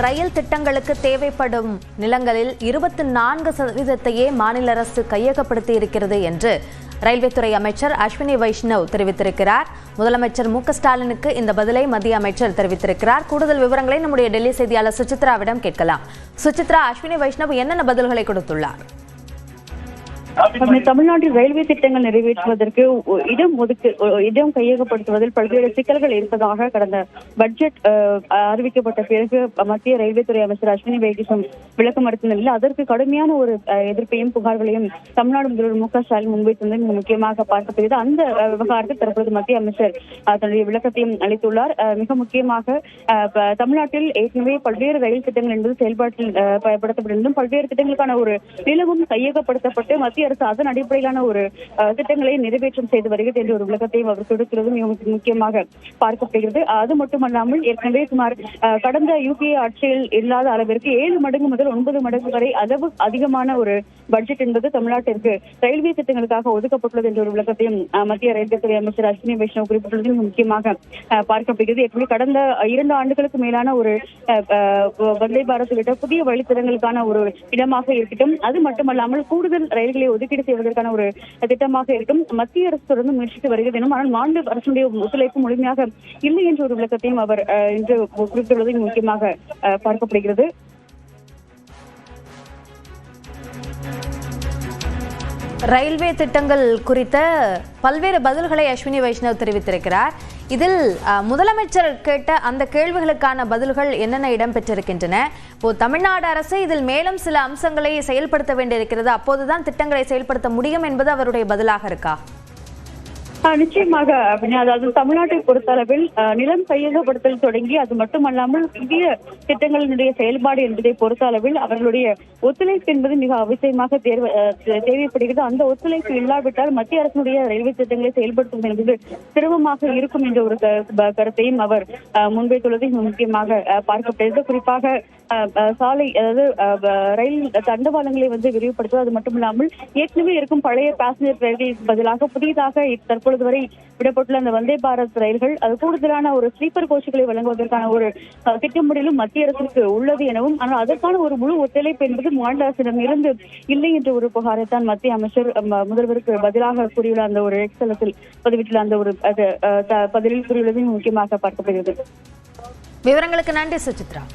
ரயில் திட்டங்களுக்கு தேவைப்படும் நிலங்களில் 24% மாநில அரசு கையகப்படுத்தி இருக்கிறது என்று ரயில்வே துறை அமைச்சர் அஸ்வினி வைஷ்ணவ் தெரிவித்திருக்கிறார். முதலமைச்சர் மு.க.ஸ்டாலினுக்கு இந்த பதிலை மத்திய அமைச்சர் தெரிவித்திருக்கிறார். கூடுதல் விவரங்களை நம்முடைய டெல்லி செய்தியாளர் சுசித்ராவிடம் கேட்கலாம். சுசித்ரா, அஸ்வினி வைஷ்ணவ் என்னென்ன பதில்களை கொடுத்துள்ளார்? தமிழ்நாட்டில் ரயில்வே திட்டங்கள் நிறைவேற்றுவதற்கு இடம் கையகப்படுத்துவதில் பல்வேறு சிக்கல்கள் இருப்பதாக கடந்த பட்ஜெட் அறிவிக்கப்பட்ட பிறகு மத்திய ரயில்வே துறை அமைச்சர் அஸ்வினி வைஷ்ணவ் விளக்கம் அளித்த நிலையில் அதற்கு கடுமையான ஒரு எதிர்ப்பையும் புகார்களையும் தமிழ்நாடு முதல்வர் மு.க.ஸ்டாலின் முன்வைத்தது முக்கியமாக பார்க்கப்படுகிறது. அந்த விவகாரத்தில் தற்போது மத்திய அமைச்சர் தன்னுடைய விளக்கத்தையும் அளித்துள்ளார். மிக முக்கியமாக தமிழ்நாட்டில் ஏற்கனவே பல்வேறு ரயில் திட்டங்கள் என்பது செயல்பாட்டில் பயன்படுத்தப்பட்டிருந்தும் பல்வேறு திட்டங்களுக்கான ஒரு நிலவும் கையகப்படுத்தப்பட்டு மத்திய அரசு அதன் அடிப்படையிலான ஒரு திட்டங்களை நிறைவேற்றம் செய்து வருகிறது என்ற ஒரு விளக்கத்தையும் அவர் கொடுக்கிறது மிக முக்கியமாக பார்க்கப்படுகிறது. அது மட்டுமல்லாமல் ஏற்கனவே சுமார் கடந்த யூபிஏ ஆட்சியில் இல்லாத அளவிற்கு 7 மடங்கு முதல் 9 மடங்கு வரை அளவு அதிகமான ஒரு பட்ஜெட் என்பது தமிழ்நாட்டிற்கு ரயில்வே திட்டங்களுக்காக ஒதுக்கப்பட்டுள்ளது என்ற ஒரு விளக்கத்தையும் மத்திய ரயில்வே துறை அமைச்சர் அஸ்வினி வைஷ்ணவ் குறிப்பிட்டுள்ளது மிக முக்கியமாக பார்க்கப்படுகிறது. ஏற்கனவே கடந்த 2 ஆண்டுகளுக்கு மேலான ஒரு வந்தே பாரத் உள்ளிட்ட புதிய வழித்தடங்களுக்கான ஒரு இடமாக இருக்கட்டும், அது மட்டுமல்லாமல் கூடுதல் ரயில்களை ஒதுக்கீடு செய்வதற்கான ஒரு திட்டமாக இருக்கும் மத்திய அரசு தொடர்ந்து முயற்சித்து வருகிறது எனும், ஆனால் மாநில அரசுடைய ஒத்துழைப்பு முழுமையாக இல்லை என்ற ஒரு விளக்கத்தையும் அவர் இன்று குறிப்பிட்டுள்ளது முக்கியமாக பார்க்கப்படுகிறது. ரயில்வே திட்டங்கள் குறித்த பல்வேறு பதில்களை அஸ்வினி வைஷ்ணவ் தெரிவித்திருக்கிறார். இதில் முதலமைச்சர் கேட்ட அந்த கேள்விகளுக்கான பதில்கள் என்னென்ன இடம்பெற்றிருக்கின்றன? இப்போ தமிழ்நாடு அரசு இதில் மேலும் சில அம்சங்களை செயல்படுத்த வேண்டியிருக்கிறது, அப்போதுதான் திட்டங்களை செயல்படுத்த முடியும் என்பது அவருடைய பதிலாக இருக்கா? நிச்சயமாக. அதாவது தமிழ்நாட்டை பொறுத்தளவில் நிலம் கையகப்படுத்தல் தொடங்கி அது மட்டுமல்லாமல் புதிய திட்டங்களினுடைய செயல்பாடு என்பதை பொறுத்த அளவில் அவர்களுடைய ஒத்துழைப்பு என்பது மிக அவசியமாக தேவைப்படுகிறது. அந்த ஒத்துழைப்பு இல்லாவிட்டால் மத்திய அரசினுடைய ரயில்வே திட்டங்களை செயல்படுத்துவது என்பது சிரமமாக இருக்கும் என்ற ஒரு கருத்தையும் அவர் முன்வைத்துள்ளதை முக்கியமாக பார்க்கப்படுகிறது. குறிப்பாக சாலை, அதாவது ரயில் தண்டவாளங்களை விரிவுபடுத்துவது, அது மட்டுமில்லாமல் ஏற்கனவே இருக்கும் பழைய பேசஞ்சர் ரயில்களுக்கு பதிலாக புதிதாக தற்பொழுது வரை விடப்பட்டுள்ள அந்த வந்தே பாரத் ரயில்கள் அது கூடுதலான ஒரு ஸ்லீப்பர் கோச்சுகளை வழங்குவதற்கான ஒரு திட்டமிடலும் மத்திய அரசுக்கு உள்ளது எனவும், ஆனால் அதற்கான ஒரு முழு ஒத்துழைப்பு என்பது மாநில அரசிடம் இருந்து இல்லை என்ற ஒரு புகாரைத்தான் மத்திய அமைச்சர் முதல்வருக்கு பதிலாக கூறியுள்ள அந்த ஒரு எக்ஸலத்தில் பதிவிட்டுள்ள அந்த ஒரு பதிலில் கூறியுள்ளதையும் முக்கியமாக பார்க்கப்படுகிறது. விவரங்களுக்கு நன்றி சுசித்ரா.